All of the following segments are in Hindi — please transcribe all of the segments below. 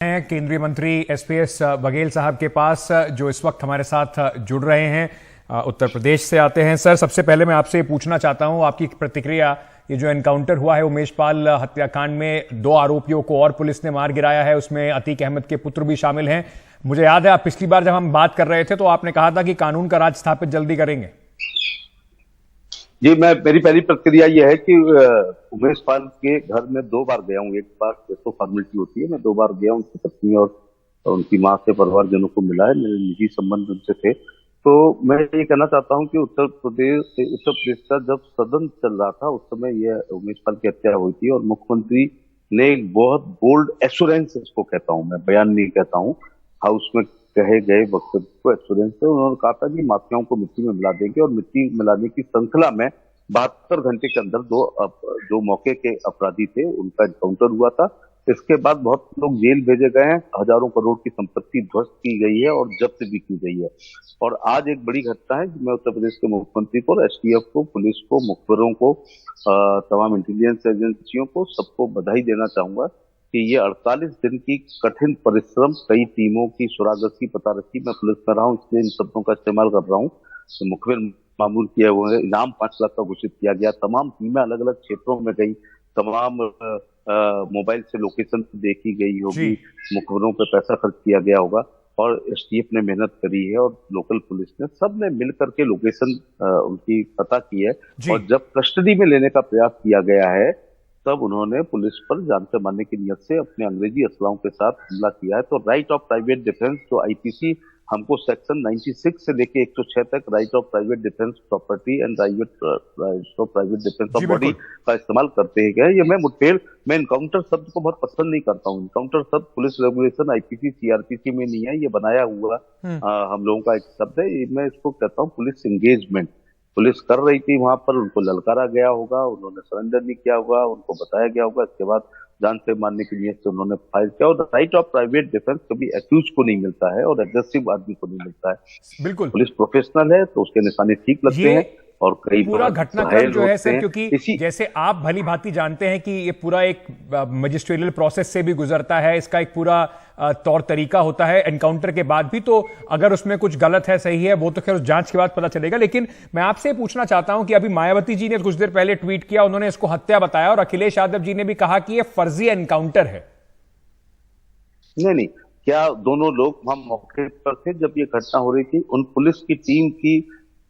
हैं केंद्रीय मंत्री एसपीएस बघेल साहब के पास, जो इस वक्त हमारे साथ जुड़ रहे हैं। उत्तर प्रदेश से आते हैं। सर, सबसे पहले मैं आपसे पूछना चाहता हूं आपकी प्रतिक्रिया। ये जो एनकाउंटर हुआ है उमेश पाल हत्याकांड में 2 आरोपियों को और पुलिस ने मार गिराया है, उसमें अतीक अहमद के पुत्र भी शामिल हैं। मुझे याद है आप पिछली बार जब हम बात कर रहे थे तो आपने कहा था कि कानून का राज स्थापित जल्दी करेंगे। जी, मेरी पहली प्रतिक्रिया यह है कि उमेश पाल के घर में 2 बार गया हूँ। एक बार तो फॉर्मेलिटी होती है, मैं 2 बार गया, उनकी पत्नी और उनकी माँ से परिवारजनों को मिला है, मेरे निजी संबंध उनसे थे। तो मैं ये कहना चाहता हूँ कि उत्तर प्रदेश का जब सदन चल रहा था उस समय यह उमेश पाल की हत्या हुई थी और मुख्यमंत्री ने एक बहुत बोल्ड एश्योरेंस, इसको कहता हूँ मैं, बयान नहीं कहता हूँ, हाउस में कहे गए वक्तव्य को एश्योरेंस है। उन्होंने कहा था कि माफियाओं को मिट्टी में मिला देंगे और मिट्टी मिलाने की श्रृंखला में 72 घंटे के अंदर जो मौके के अपराधी थे उनका एनकाउंटर हुआ था। इसके बाद बहुत लोग जेल भेजे गए हैं, हजारों करोड़ की संपत्ति ध्वस्त की गई है और जब्त भी की गई है। और आज एक बड़ी घटना है कि मैं उत्तर प्रदेश के मुख्यमंत्री को, एसटीएफ को, पुलिस को, मुखबिरों को, तमाम इंटेलिजेंस एजेंसियों को, सबको बधाई देना चाहूंगा कि ये 48 दिन की कठिन परिश्रम, कई टीमों की सुरागसी पता रखी। मैं पुलिस में रहा हूं इसलिए इन शब्दों का इस्तेमाल कर रहा हूँ। तो मुखबिर मामूल किया हुआ है, इनाम 5 लाख का घोषित किया गया। तमाम टीमें अलग अलग क्षेत्रों में गई, तमाम मोबाइल से लोकेशन देखी गई होगी, मुखबिरों पे पैसा खर्च किया गया होगा और एसटीएफ ने मेहनत करी है और लोकल पुलिस ने, सब ने मिलकर के लोकेशन उनकी पता की है। और जब कस्टडी में लेने का प्रयास किया गया है तब उन्होंने पुलिस पर जान से मारने की नियत से अपने अंग्रेजी असलाहों के साथ हमला किया है। तो राइट ऑफ प्राइवेट डिफेंस, जो आईपीसी हमको सेक्शन 96 से लेके 106 तक right of private defence property and right of private defence of body का इस्तेमाल करते हैं। ये मैं मुठभेड़, मैं एनकाउंटर शब्द को बहुत पसंद नहीं करता हूँ। एनकाउंटर शब्द पुलिस रेगुलेशन आईपीसी सीआरपीसी में नहीं है, ये बनाया हुआ हम लोगों का एक शब्द है। मैं इसको कहता हूँ पुलिस एंगेजमेंट। पुलिस कर रही थी वहां पर, उनको ललकारा गया होगा, उन्होंने सरेंडर नहीं किया होगा, उनको बताया गया होगा, इसके बाद जान से मारने की नियत से उन्होंने फायर किया। और राइट ऑफ प्राइवेट डिफेंस कभी एक्यूज को नहीं मिलता है और एग्रेसिव आदमी को नहीं मिलता है। बिल्कुल, पुलिस प्रोफेशनल है तो उसके निशाने ठीक लगते हैं। और कई पूरा घटनाक्रम जो है सर, क्योंकि जैसे आप भली भांति जानते हैं कि ये पूरा एक मजिस्ट्रियल प्रोसेस से भी गुजरता है, इसका एक पूरा तौर तरीका होता है एनकाउंटर के बाद भी। तो अगर उसमें कुछ गलत है, सही है, वो तो खैर उस जांच के बाद पता चलेगा। लेकिन मैं आपसे पूछना चाहता हूं कि अभी मायावती जी ने कुछ देर पहले ट्वीट किया, उन्होंने इसको हत्या बताया और अखिलेश यादव जी ने भी कहा कि ये फर्जी एनकाउंटर है। नहीं, क्या दोनों लोग वहां मौके पर थे जब ये घटना हो रही थी? उन पुलिस की टीम की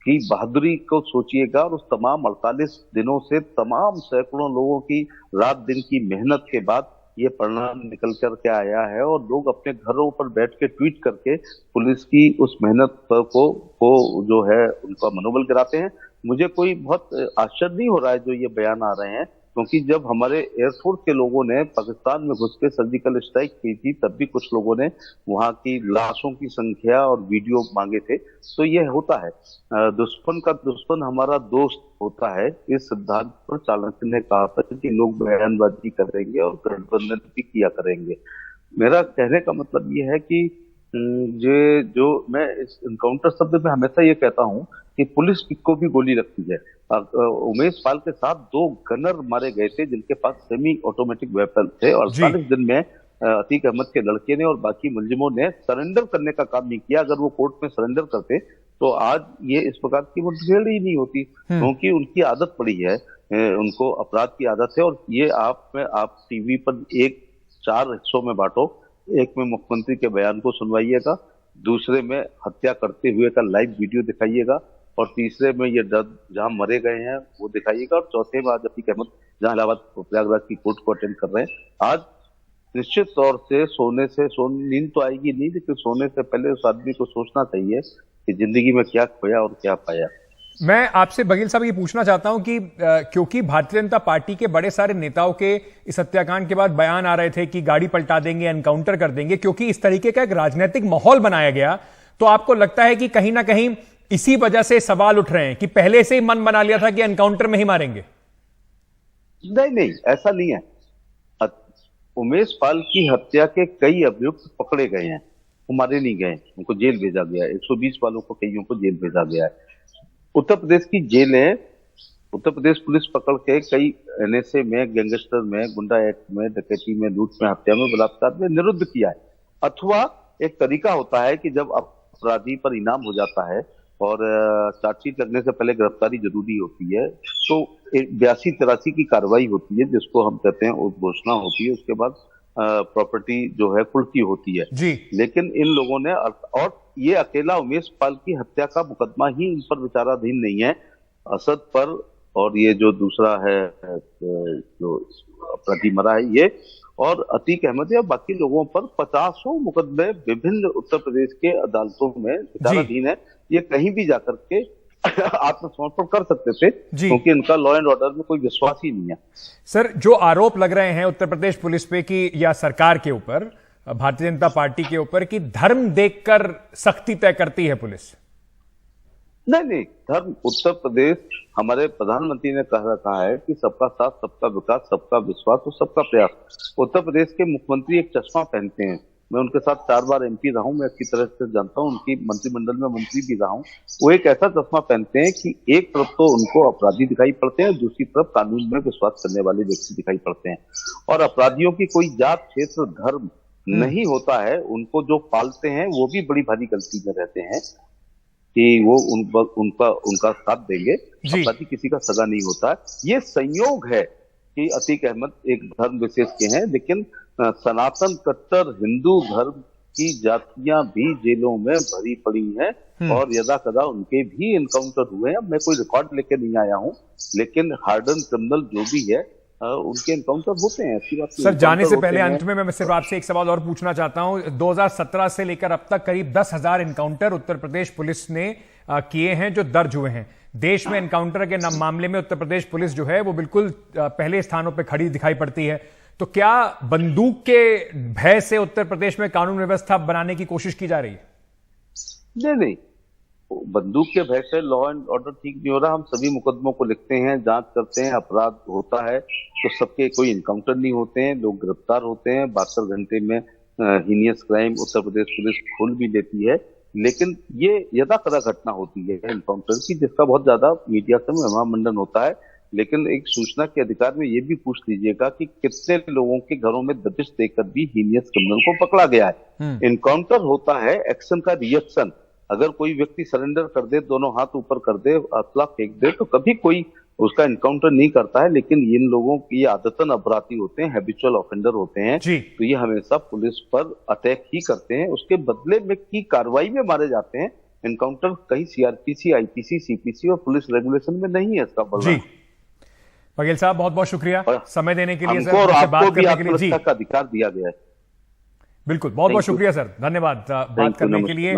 बहादुरी को सोचिएगा और उस तमाम 48 दिनों से तमाम सैकड़ों लोगों की रात दिन की मेहनत के बाद ये परिणाम निकल कर के आया है। और लोग अपने घरों पर बैठ के ट्वीट करके पुलिस की उस मेहनत को जो है उनका मनोबल गिराते हैं। मुझे कोई बहुत आश्चर्य नहीं हो रहा है जो ये बयान आ रहे हैं, क्योंकि जब हमारे एयरफोर्स के लोगों ने पाकिस्तान में घुस के सर्जिकल स्ट्राइक की थी तब भी कुछ लोगों ने वहां की लाशों की संख्या और वीडियो मांगे थे। तो ये होता है, दुश्मन का दुश्मन हमारा दोस्त होता है। इस सिद्धांत पर चाणक्य ने कहा था कि लोग बयानबाजी करेंगे और गठबंधन भी किया करेंगे। मेरा कहने का मतलब ये है कि जो मैं इस इनकाउंटर शब्द में हमेशा ये कहता हूँ कि पुलिस को भी गोली लगती है। उमेश पाल के साथ 2 गनर मारे गए थे जिनके पास सेमी ऑटोमेटिक वेपन थे और 48 दिन में अतीक अहमद के लड़के ने और बाकी मुलजिमों ने सरेंडर करने का काम नहीं किया। अगर वो कोर्ट में सरेंडर करते तो आज ये इस प्रकार की मुठभेड़ ही नहीं होती, क्योंकि उनकी आदत पड़ी है, उनको अपराध की आदत है। और ये आप टीवी पर 4 हिस्सों में बांटो। एक में मुख्यमंत्री के बयान को सुनवाइएगा, दूसरे में हत्या करते हुए का लाइव वीडियो दिखाइएगा और तीसरे में ये जहां मरे गए हैं वो दिखाइएगा और चौथे में आज अतीक अहमद जहां इलाहाबाद प्रयागराज की कोर्ट को अटेंड कर रहे हैं। आज निश्चित तौर से नींद तो आएगी नहीं, लेकिन सोने से पहले उस आदमी को सोचना चाहिए कि जिंदगी में क्या खोया और क्या पाया। मैं आपसे बघेल साहब ये पूछना चाहता हूं कि क्योंकि भारतीय जनता पार्टी के बड़े सारे नेताओं के इस हत्याकांड के बाद बयान आ रहे थे कि गाड़ी पलटा देंगे, एनकाउंटर कर देंगे, क्योंकि इस तरीके का एक राजनीतिक माहौल बनाया गया, तो आपको लगता है कि कहीं ना कहीं इसी वजह से सवाल उठ रहे हैं कि पहले से ही मन बना लिया था कि एनकाउंटर में ही मारेंगे? नहीं, ऐसा नहीं है। उमेश पाल की हत्या के कई अभियुक्त पकड़े गए हैं, वो मारे नहीं गए, उनको जेल भेजा गया है। 120 वालों को, कईयों को जेल भेजा गया है। उत्तर प्रदेश की जेलें उत्तर प्रदेश पुलिस पकड़ के कई एनएसए में, गैंगस्टर में, गुंडा एक्ट में, डकैती में, लूट में, हत्या में, बलात्कार में निरुद्ध किया है। अथवा एक तरीका होता है कि जब अपराधी पर इनाम हो जाता है और चार्जशीट लगने से पहले गिरफ्तारी जरूरी होती है, तो 82-83 की कार्रवाई होती है, जिसको हम कहते हैं उद्घोषणा होती है। उसके बाद प्रॉपर्टी जो है कुर्की होती है जी। लेकिन इन लोगों ने, और ये अकेला उमेश पाल की हत्या का मुकदमा ही इन पर विचाराधीन नहीं है, असद पर और ये जो दूसरा है जो अपराधी मरा है ये, और अतीक अहमद या बाकी लोगों पर 50 मुकदमे विभिन्न उत्तर प्रदेश के अदालतों में विचाराधीन है। ये कहीं भी जाकर के आत्मसमर्पण कर सकते थे क्योंकि इनका लॉ एंड ऑर्डर में कोई विश्वास ही नहीं है। सर, जो आरोप लग रहे हैं उत्तर प्रदेश पुलिस पे कि या सरकार के ऊपर, भारतीय जनता पार्टी के ऊपर, कि धर्म देखकर सख्ती तय करती है पुलिस। नहीं, धर्म, उत्तर प्रदेश, हमारे प्रधानमंत्री ने कह रखा है कि सबका साथ, सबका विकास, सबका विश्वास और सबका प्रयास। उत्तर प्रदेश के मुख्यमंत्री एक चश्मा पहनते हैं। मैं उनके साथ 4 बार एमपी रहा हूं, मैं अच्छी तरह से जानता हूं, उनकी मंत्रिमंडल में मंत्री भी रहा हूं। वो एक ऐसा चश्मा पहनते हैं कि एक तरफ तो उनको अपराधी दिखाई पड़ते हैं, दूसरी तरफ कानून में विश्वास करने वाले व्यक्ति दिखाई पड़ते हैं। और अपराधियों की कोई जात, क्षेत्र, धर्म नहीं होता है। उनको जो पालते हैं वो भी बड़ी भारी गलती में रहते हैं कि वो उनका साथ देंगे। अपराधी किसी का सगा नहीं होता। ये संयोग है कि अतीक अहमद एक धर्म विशेष के हैं, लेकिन सनातन कट्टर हिंदू धर्म की जातियां भी जेलों में भरी पड़ी हैं और यदा कदा उनके भी एनकाउंटर हुए हैं। मैं कोई रिकॉर्ड लेके नहीं आया हूं, लेकिन हार्डन क्रिमिनल जो भी है उनके एनकाउंटर होते हैं। अच्छी बात। सर, जाने से पहले अंत में मैं सिर्फ आपसे एक सवाल और पूछना चाहता हूं। 2017 से लेकर अब तक करीब 10,000 एनकाउंटर उत्तर प्रदेश पुलिस ने किए हैं, जो दर्ज हुए हैं। देश में एनकाउंटर के मामले में उत्तर प्रदेश पुलिस जो है वो बिल्कुल पहले स्थानों पर खड़ी दिखाई पड़ती है। तो क्या बंदूक के भय से उत्तर प्रदेश में कानून व्यवस्था बनाने की कोशिश की जा रही है? नहीं, बंदूक के भय से लॉ एंड ऑर्डर ठीक नहीं हो रहा। हम सभी मुकदमों को लिखते हैं, जांच करते हैं, अपराध होता है तो सबके कोई इनकाउंटर नहीं होते हैं, लोग गिरफ्तार होते हैं। 72 घंटे में heinous crime Uttar Pradesh police खोल भी लेती है। लेकिन ये यदा कदा घटना होती है इनकाउंटर की, जिसका बहुत ज्यादा मीडिया से महामंडन होता है। लेकिन एक सूचना के अधिकार में ये भी पूछ लीजिएगा कि कितने लोगों के घरों में दबिश देकर भी हीनियस क्रिमिनल को पकड़ा गया है। इनकाउंटर होता है एक्शन का रिएक्शन। अगर कोई व्यक्ति सरेंडर कर दे, दोनों हाथ ऊपर कर दे, असला फेंक दे, तो कभी कोई उसका इनकाउंटर नहीं करता है। लेकिन इन लोगों की आदतन अपराधी होते हैं, हैबिचुअल ऑफेंडर होते हैं, तो ये हमेशा पुलिस पर अटैक ही करते हैं। उसके बदले में की कार्रवाई में मारे जाते हैं। इनकाउंटर कहीं सीआरपीसी, आईपीसी, सीपीसी और पुलिस रेगुलेशन में नहीं है इसका बलवा। बघेल साहब, बहुत बहुत शुक्रिया समय देने के लिए। हमको और आपको भी आत्मरक्षा का अधिकार दिया गया है। बिल्कुल, बहुत बहुत शुक्रिया सर, धन्यवाद बात करने के लिए।